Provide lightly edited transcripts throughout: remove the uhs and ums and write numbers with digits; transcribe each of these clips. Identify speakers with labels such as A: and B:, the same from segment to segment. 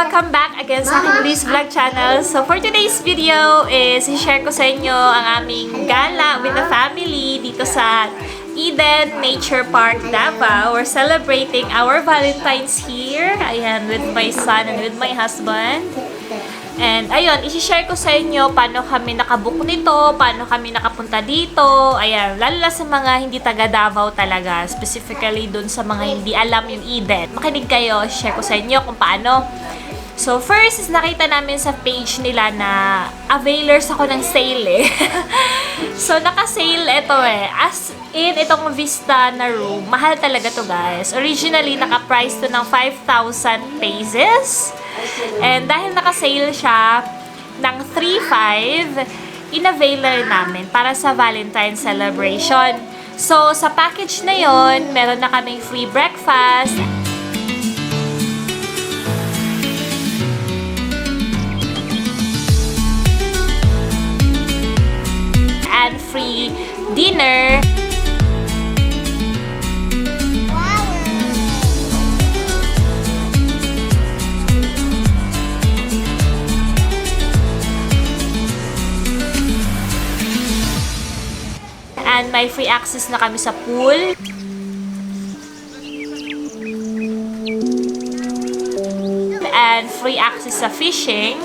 A: welcome back again sa aking Liz Vlog channel. So for today's video is i-share ko sa inyo ang aming gala with the family dito sa Eden Nature Park Davao. We're celebrating our Valentine's here. Ayan, with my son and with my husband. And ayun, i-share ko sa inyo paano kami nakabook nito, paano kami nakapunta dito. Ayan, lalo na sa mga hindi taga Davao talaga, specifically dun sa mga hindi alam yung Eden. Makinig kayo, share ko sa inyo kung paano. So first is nakita namin sa page nila na availers ako ng sale eh. So naka-sale ito eh. As in, itong Vista na room, mahal talaga to guys. Originally, naka-price to ng 5,000 pesos. And dahil naka-sale siya ng 3,500, in-availer namin para sa Valentine's celebration. So sa package na yon, meron na kaming free breakfast, and free dinner. And may free access na kami sa pool. And free access sa fishing.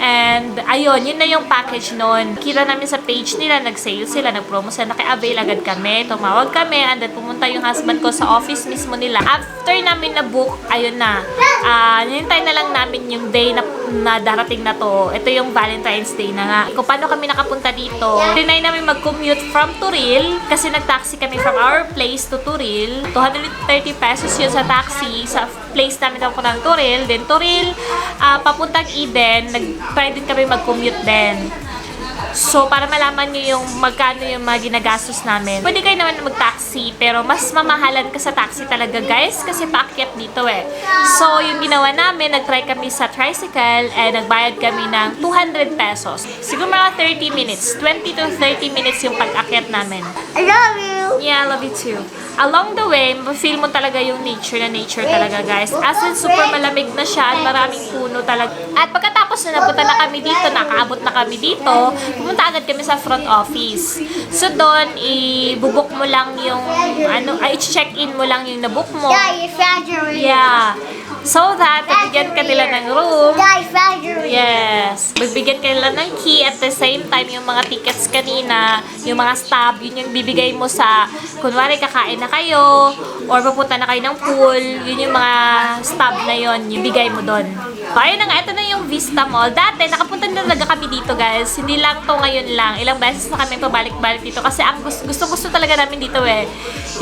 A: And ayun, yun na yung package nun. Kita namin sa page nila, nag-sale sila, nag-promo sila, naki-avail agad kami. Tumawag kami, and then pumunta yung husband ko sa office mismo nila. After namin na-book, ayun na. Nintay na lang namin yung day na darating na to. Ito yung Valentine's Day na nga. Kung paano kami nakapunta dito, tinay namin mag-commute from Turil, kasi nag-taxi kami from our place to Turil. 230 pesos yun sa taxi, sa place namin na ng Turil. Then Turil, papuntang Eden, nag-try din kami mag-commute din. So, para malaman nyo yung magkano yung mga ginagastos namin, pwede kayo naman mag-taxi, pero mas mamahalan ka sa taxi talaga guys, kasi paakyat dito eh. So, yung ginawa namin, nag-try kami sa tricycle, and nagbayad kami ng 200 pesos. Siguro mga 30 minutes, 20 to 30 minutes yung pag-akyat namin.
B: I love you!
A: Yeah, I love you too. Along the way, feel mo talaga yung nature na nature talaga guys. As in, super malamig na siya, at maraming puno talaga. At pagkatapos na napunta na kami dito, nakaabot na kami dito, pumunta agad kami sa front office. So doon, i-book mo lang yung, i-check-in mo lang yung nabook mo. Yeah. So that, bibigyan ka nila ng room. Yes. Bibigyan ka nila ng key, at the same time, yung mga tickets kanina, yung mga stub, yun yung bibigay mo sa, kunwari kakain na kayo, or pupunta na kayo ng pool, yun yung mga stub na yun, yung bigay mo doon. So, ayun na nga, ito na yung Vista Mall. Dati, nakapunta na talaga kami dito guys. Hindi lang to ngayon lang. Ilang beses na kami pabalik-balik dito kasi ang gusto talaga namin dito eh.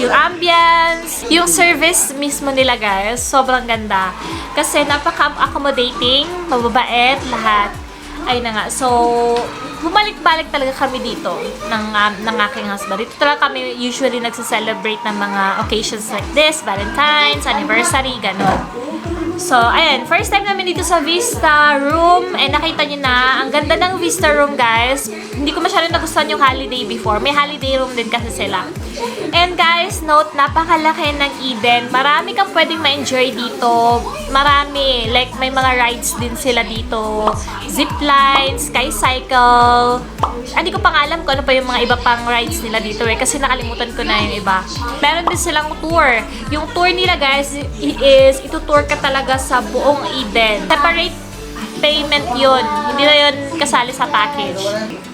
A: Yung ambience, yung service mismo nila guys, sobrang ganda. Kasi napaka-accommodating, mababait, lahat. Ayun na nga. So, bumalik-balik talaga kami dito ng aking husband. Dito talaga kami usually nagsa-celebrate ng mga occasions like this, Valentine's, anniversary, gano'n. So, ayan, first time namin dito sa Vista Room, and nakita nyo na, ang ganda ng Vista Room, guys. Hindi ko masyadong nagustuhan yung holiday before. May holiday room din kasi sila. And guys, note, napakalaki ng Eden. Marami kang pwedeng ma-enjoy dito. Marami. Like, may mga rides din sila dito. Zipline, sky cycle. Hindi ko pa nga alam kung ano pa yung mga iba pang rides nila dito eh. Kasi nakalimutan ko na yung iba. Meron din silang tour. Yung tour nila, guys, is itutour ka talaga sa buong Eden. Separate payment yun. Hindi na yun kasali sa package.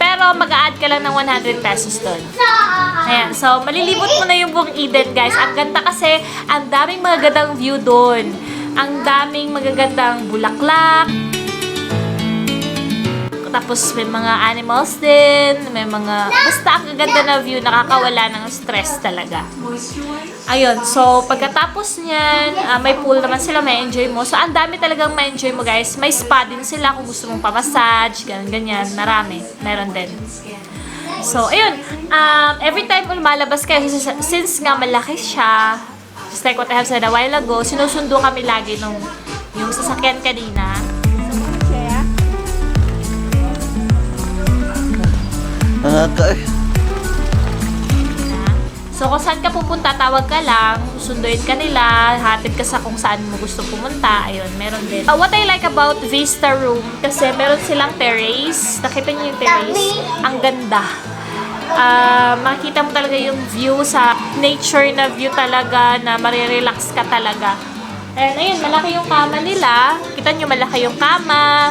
A: Pero mag-a-add ka lang ng 100 pesos doon. Ayan. So, malilibot mo na yung buong Eden, guys. Ang ganda kasi, ang daming magagandang view doon. Ang daming magagandang bulaklak. Tapos may mga animals din, may mga, basta ang ganda na view, nakakawala ng stress talaga. Ayun, so pagkatapos niyan, may pool naman sila, may enjoy mo. So ang dami talagang may enjoy mo guys. May spa din sila kung gusto mong pa-massage, ganyan, marami, meron din. So ayun, every time lumalabas kayo, since nga malaki siya, just like what I have said a while ago, sinusundo kami lagi nung yung sasakyan kanina. So, kung saan ka pupunta, tawag ka lang, susunduin ka nila, hatid ka sa kung saan mo gusto pumunta. Ayun, meron din. What I like about Vista Room, kasi meron silang terrace. Nakita niyo yung terrace? Ang ganda. Makita mo talaga yung view sa nature na view talaga, na marirelax ka talaga. And ayun, malaki yung kama nila. Kita nyo, malaki yung kama.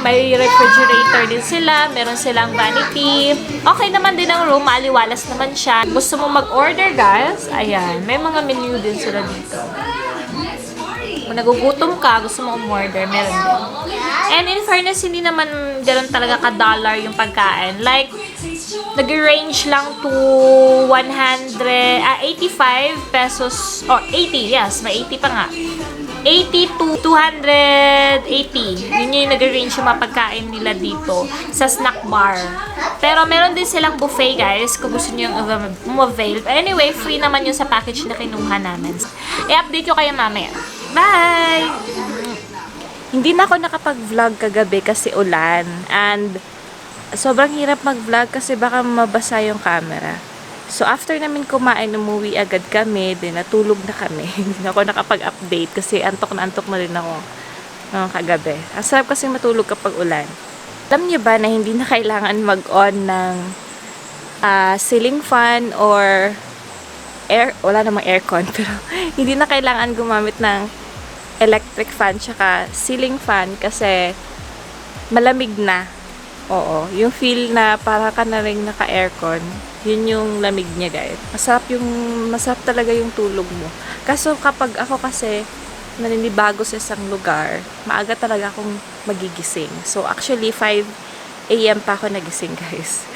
A: May refrigerator din sila. Meron silang vanity. Okay naman din ang room. Maaliwalas naman siya. Gusto mo mag-order, guys? Ayan. May mga menu din sila dito. Kung nagugutom ka, gusto mo umorder, meron din. And in fairness, hindi naman ganoon talaga ka-dollar yung pagkain. Like, nag-range lang to 85 pesos, or 80, yes, may 80 pa nga. 80 to 280. Yun yung nag-range yung mga pagkain nila dito sa snack bar. Pero meron din silang buffet, guys, kung gusto nyo yung avail. Anyway, free naman yun sa package na kinuha namin. I-update ko kayo mamaya. Bye! Hindi na ako nakapag-vlog kagabi kasi ulan. And sobrang hirap mag-vlog kasi baka mabasa yung camera. So, after namin kumain, umuwi agad kami. Then, natulog na kami. Hindi na ako nakapag-update kasi antok na rin ako kagabi. Ang sarap kasi matulog kapag ulan. Alam niyo ba na hindi na kailangan mag-on ng ceiling fan or air, wala namang aircon, pero hindi na kailangan gumamit ng electric fan tsaka ceiling fan kasi malamig na. Oo, yung feel na para ka na rin naka-aircon, yun yung lamig niya, guys. Masarap talaga yung tulog mo. Kaso kapag ako kasi naninibago sa isang lugar, maaga talaga akong magigising. So actually 5 AM pa ako nagising, guys.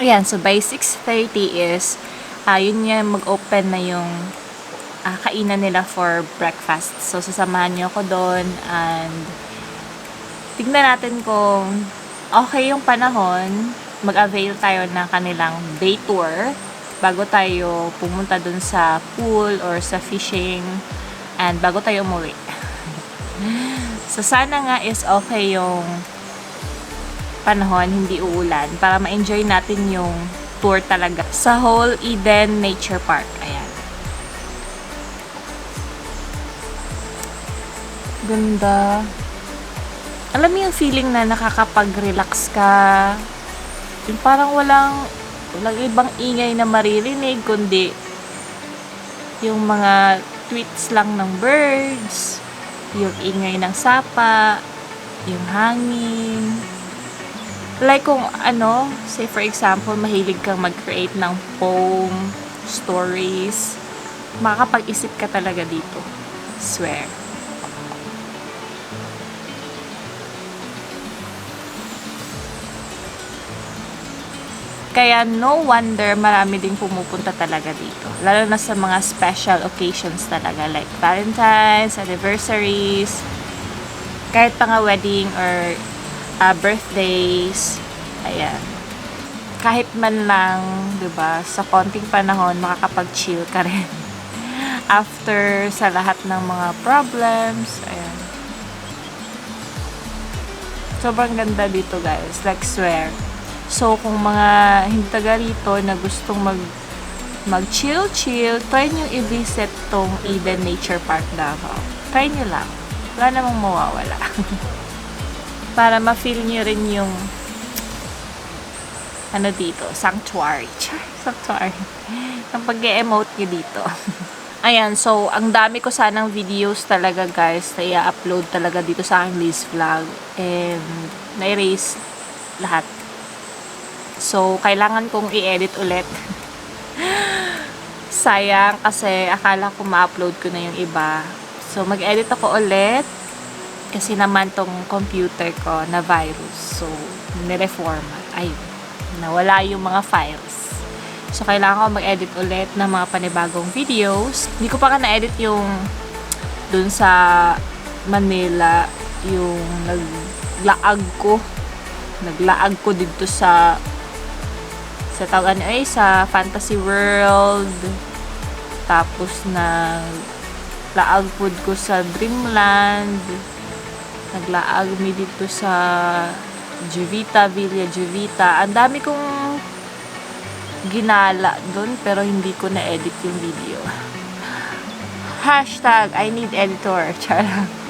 A: Ayan, so by 6:30 is yun yung mag-open na yung kainan nila for breakfast. So, sasamahan nyo ako doon and tignan natin kung okay yung panahon. Mag-avail tayo ng kanilang day tour bago tayo pumunta doon sa pool or sa fishing and bago tayo umuwi. So, sana nga is okay yung panahon, hindi uulan para ma-enjoy natin yung tour talaga sa whole Eden Nature Park. Ayan. Ganda. Alam mo yung feeling na nakakapag-relax ka. Yung parang walang ibang ingay na maririnig, kundi yung mga tweets lang ng birds, yung ingay ng sapa, yung hangin. Like kung say for example, mahilig kang mag-create ng poem, stories, makakapag-isip ka talaga dito. Swear. Kaya no wonder marami ding pumupunta talaga dito. Lalo na sa mga special occasions talaga. Like Valentine's, anniversaries, kahit pa nga wedding or birthdays. Ayan. Kahit man lang, 'di ba, sa konting panahon makakapag-chill ka rin. After sa lahat ng mga problems. Ayan. Sobrang ganda dito, guys. Like, swear. So, kung mga hindi taga rito na gustong mag-chill, try nyo i-visit tong Eden Nature Park Davao. Try nyo lang. Wala namang mawawala. Para ma-feel nyo rin yung dito, sanctuary. Sanctuary. Ang pag-e-emote nyo dito. Ayan, so, ang dami ko sanang videos talaga, guys, na i-upload talaga dito sa aking list vlog. And, na-erase lahat. So, kailangan kong i-edit ulit. Sayang, kasi akala ko ma-upload ko na yung iba. So, mag-edit ako ulit. Kasi naman tong computer ko na virus. So, nireformat. Ayun. Nawala yung mga files. So, kailangan ko mag-edit ulit ng mga panibagong videos. Hindi ko pa na-edit yung dun sa Manila, yung naglaag ko dito sa tawag sa Fantasy World. Tapos laag food ko sa Dreamland. Naglaag mi dito sa Villa Juvita. Ang dami kong ginala dun, pero hindi ko na-edit yung video. Hashtag, I need editor. Charot.